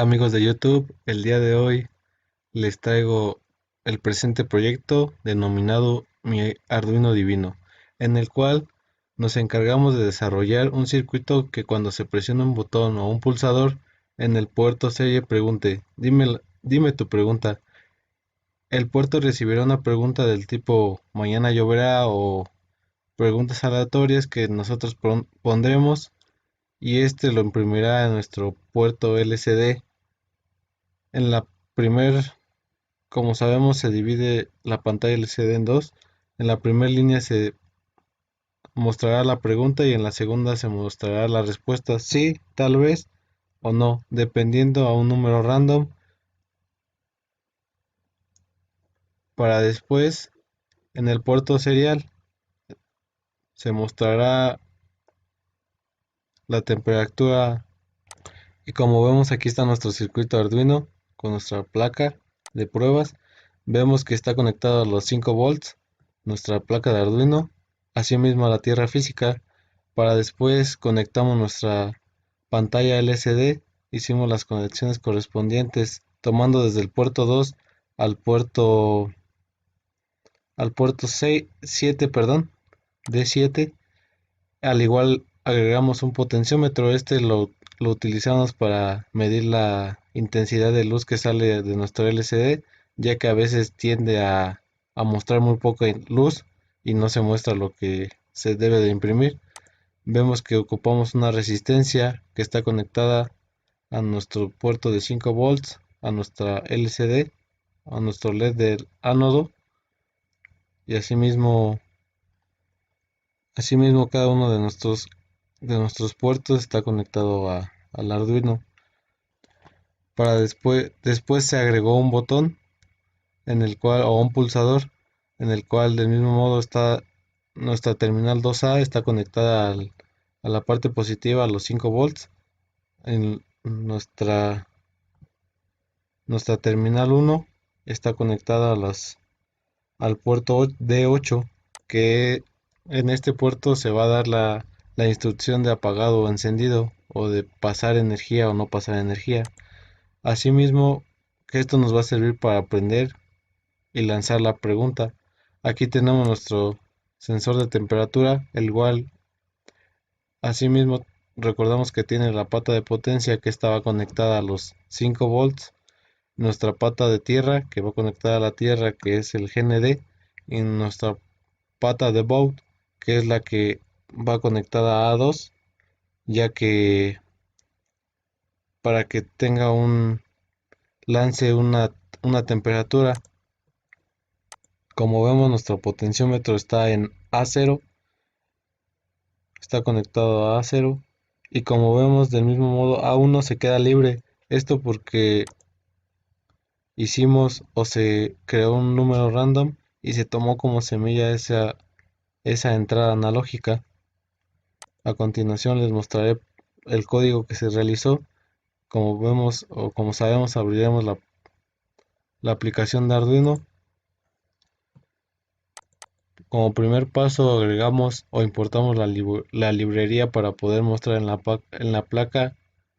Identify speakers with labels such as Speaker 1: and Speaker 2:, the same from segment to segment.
Speaker 1: Hola amigos de YouTube, el día de hoy les traigo el presente proyecto denominado Mi Arduino Divino, en el cual nos encargamos de desarrollar un circuito que cuando se presiona un botón o un pulsador en el puerto serie pregunte, dime tu pregunta. El puerto recibirá una pregunta del tipo mañana lloverá o preguntas aleatorias que nosotros pondremos y este lo imprimirá en nuestro puerto LCD. En la primer, como sabemos, se divide la pantalla LCD en dos. En la primera línea se mostrará la pregunta y en la segunda se mostrará la respuesta sí, tal vez o no, dependiendo a un número random. Para después, en el puerto serial, se mostrará la temperatura y como vemos aquí está nuestro circuito Arduino con nuestra placa de pruebas. Vemos que está conectado a los 5 volts, nuestra placa de Arduino, asimismo a la tierra física. Para después conectamos nuestra pantalla LCD, hicimos las conexiones correspondientes, tomando desde el puerto 2 al puerto 6, 7, perdón, D7. Al igual agregamos un potenciómetro, lo utilizamos para medir la intensidad de luz que sale de nuestro LCD, ya que a veces tiende a mostrar muy poca luz y no se muestra lo que se debe de imprimir. Vemos que ocupamos una resistencia que está conectada a nuestro puerto de 5 volts, a nuestra LCD, a nuestro LED del ánodo y asimismo cada uno de nuestros puertos está conectado al Arduino. Para después se agregó un botón en el cual, o un pulsador, en el cual del mismo modo está nuestra terminal 2A está conectada a la parte positiva a los 5 volts. En nuestra terminal 1 está conectada al puerto D8, que en este puerto se va a dar la instrucción de apagado o encendido, o de pasar energía o no pasar energía. Asimismo, que esto nos va a servir para aprender y lanzar la pregunta. Aquí tenemos nuestro sensor de temperatura, el cual asimismo recordamos que tiene la pata de potencia que estaba conectada a los 5 volts, nuestra pata de tierra que va conectada a la tierra que es el GND, y nuestra pata de baud que es la que va conectada a A2, ya que para que tenga un lance una temperatura. Como vemos, nuestro potenciómetro está en A0, está conectado a A0, y como vemos del mismo modo A1 se queda libre. Esto porque hicimos o se creó un número random y se tomó como semilla esa entrada analógica. A continuación les mostraré el código que se realizó. Como vemos o como sabemos, abriremos la aplicación de Arduino. Como primer paso agregamos o importamos la librería para poder mostrar en la placa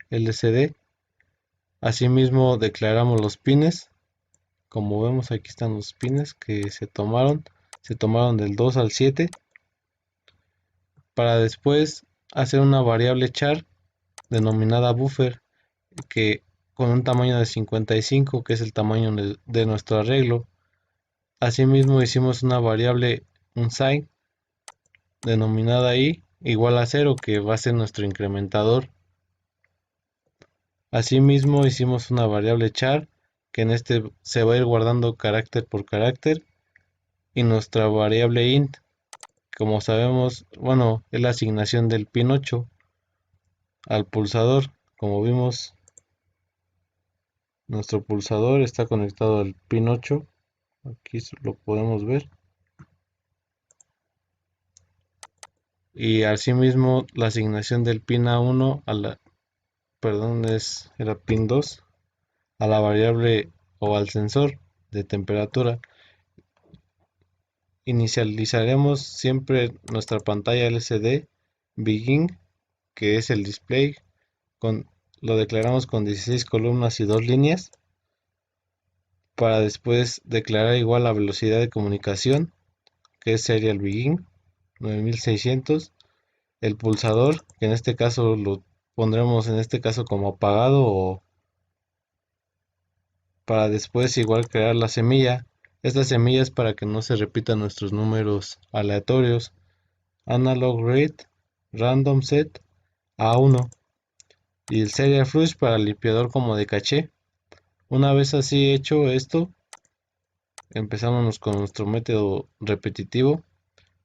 Speaker 1: LCD. Asimismo declaramos los pines. Como vemos aquí están los pines que se tomaron. Se tomaron del 2 al 7. Para después hacer una variable char denominada buffer, que con un tamaño de 55, que es el tamaño de nuestro arreglo. Asimismo hicimos una variable unsigned denominada i igual a 0, que va a ser nuestro incrementador. Asimismo hicimos una variable char que en este se va a ir guardando carácter por carácter, y nuestra variable int, como sabemos, bueno, es la asignación del pin 8 al pulsador. Como vimos, nuestro pulsador está conectado al pin 8, aquí lo podemos ver, y asimismo la asignación del pin A1 perdón, era pin 2 a la variable o al sensor de temperatura. Inicializaremos siempre nuestra pantalla LCD begin, que es el display, con lo declaramos con 16 columnas y 2 líneas, para después declarar igual la velocidad de comunicación, que es serial begin 9600, el pulsador, que en este caso lo pondremos en este caso como apagado, o para después igual crear la semilla. Esta semilla es para que no se repitan nuestros números aleatorios. Analog read random set A1, y el serial flush para limpiador como de caché. Una vez así hecho esto, empezamos con nuestro método repetitivo,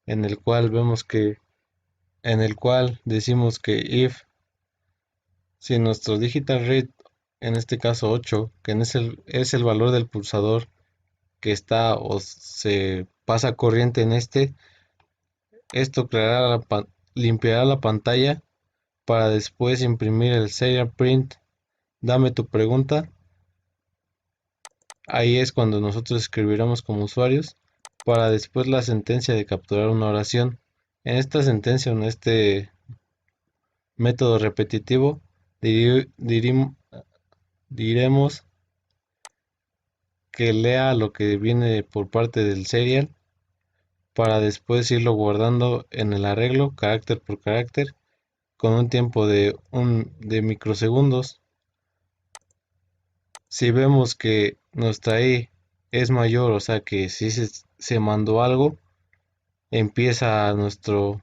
Speaker 1: en el cual vemos que en el cual decimos que if, si nuestro digital read, en este caso 8, que es el valor del pulsador que está o se pasa corriente en esto limpiará la pantalla para después imprimir el serial print. Dame tu pregunta. Ahí es cuando nosotros escribiremos como usuarios, para después la sentencia de capturar una oración. En esta sentencia, en este método repetitivo, diremos que lea lo que viene por parte del serial, para después irlo guardando en el arreglo carácter por carácter con un tiempo de microsegundos. Si vemos que nuestra i es mayor, o sea que si se mandó algo, empieza nuestro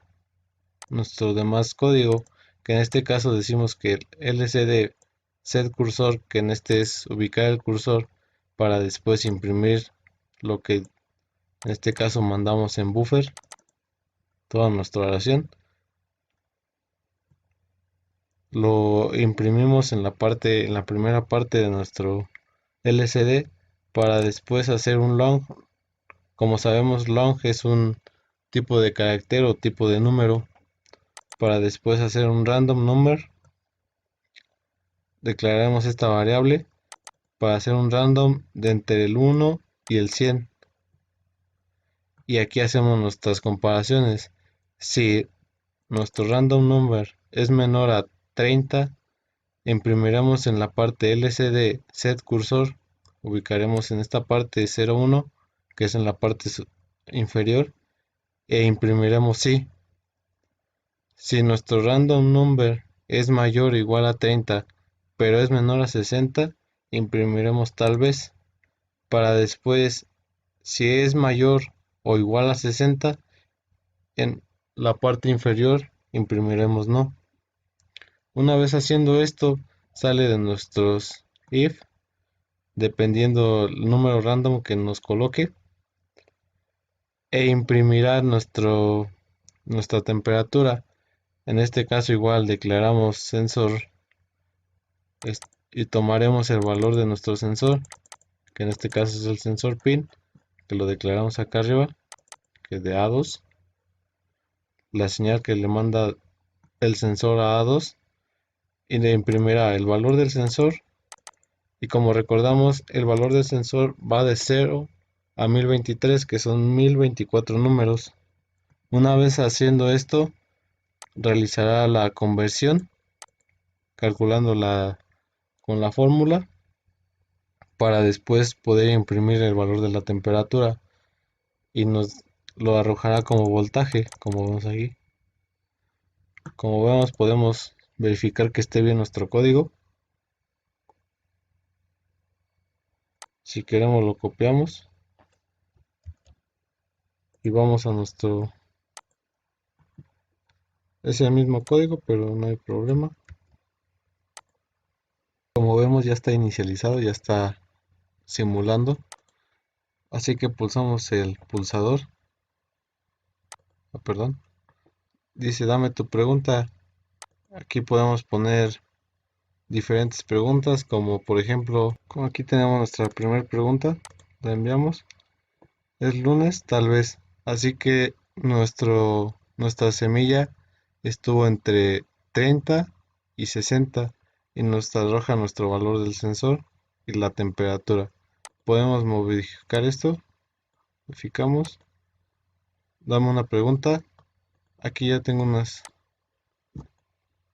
Speaker 1: demás código, que en este caso decimos que el lcd set cursor, que en este es ubicar el cursor, para después imprimir lo que en este caso mandamos en buffer, toda nuestra oración. Lo imprimimos en la primera parte de nuestro lcd, para después hacer un long. Como sabemos, long es un tipo de carácter o tipo de número, para después hacer un random number. Declararemos esta variable para hacer un random de entre el 1 y el 100, y aquí hacemos nuestras comparaciones. Si nuestro random number es menor a 30, imprimiremos en la parte lcd set cursor, ubicaremos en esta parte 01, que es en la parte inferior, e imprimiremos sí. Si nuestro random number es mayor o igual a 30, pero es menor a 60, imprimiremos tal vez, para después, si es mayor o igual a 60, en la parte inferior imprimiremos no. Una vez haciendo esto, sale de nuestros if, dependiendo el número random que nos coloque, e imprimirá nuestra temperatura. En este caso igual declaramos sensor y tomaremos el valor de nuestro sensor, que en este caso es el sensor pin, que lo declaramos acá arriba, que es de A2, la señal que le manda el sensor a A2, y le imprimirá el valor del sensor. Y como recordamos, el valor del sensor va de 0 a 1023, que son 1024 números. Una vez haciendo esto, realizará la conversión, calculándola con la fórmula, para después poder imprimir el valor de la temperatura, y nos lo arrojará como voltaje, como vemos aquí. Como vemos, podemos verificar que esté bien nuestro código. Si queremos lo copiamos y vamos a es el mismo código, pero no hay problema. Como vemos, ya está inicializado, ya está simulando, así que pulsamos el pulsador. Perdón, dice dame tu pregunta. Aquí podemos poner diferentes preguntas, como por ejemplo, como aquí tenemos nuestra primera pregunta, la enviamos. Es lunes, tal vez. Así que nuestra semilla estuvo entre 30 y 60, y nos arroja nuestro valor del sensor y la temperatura. Podemos modificar esto. Modificamos. Dame una pregunta. Aquí ya tengo unas.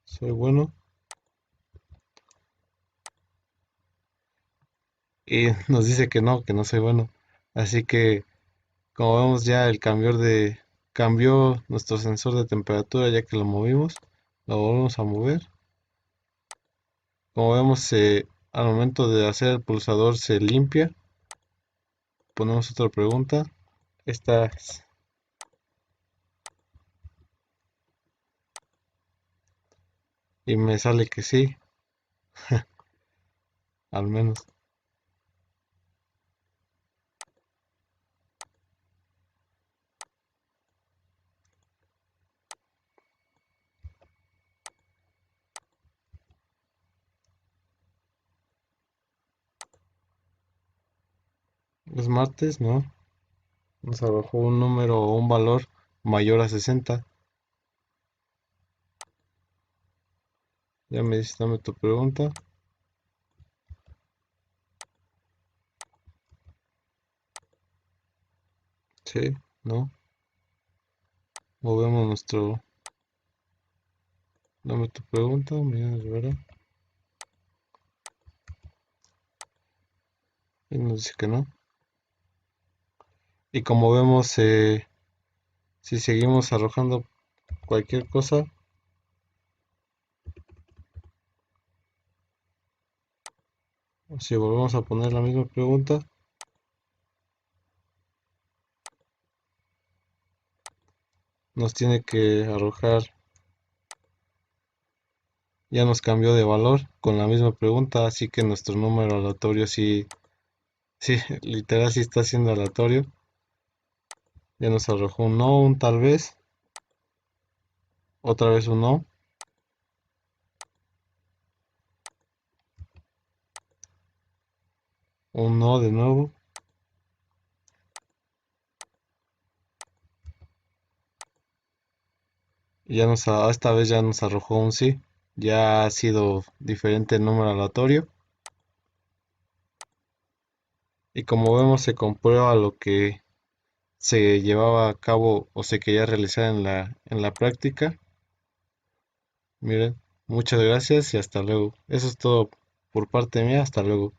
Speaker 1: Soy bueno. y nos dice que no soy bueno. Así que, como vemos ya cambió nuestro sensor de temperatura ya que lo movimos, lo volvemos a mover. Como vemos, al momento de hacer el pulsador se limpia. Ponemos otra pregunta. Esta y me sale que sí, al menos. Es martes, ¿no? Nos arrojó un número o un valor mayor a 60. Ya me dices, dame tu pregunta. Sí, ¿no? Movemos nuestro... Dame tu pregunta, Mariana Rivera. Y nos dice que no. Y como vemos, si seguimos arrojando cualquier cosa, o si volvemos a poner la misma pregunta, nos tiene que arrojar, ya nos cambió de valor con la misma pregunta, así que nuestro número aleatorio sí, sí, literal sí está siendo aleatorio. Ya nos arrojó un no, un tal vez, otra vez un no, un no de nuevo, y esta vez ya nos arrojó un sí. Ya ha sido diferente el número aleatorio. Y como vemos se comprueba lo que se llevaba a cabo o se quería realizar en la práctica. Miren, muchas gracias y hasta luego. Eso es todo por parte mía, hasta luego.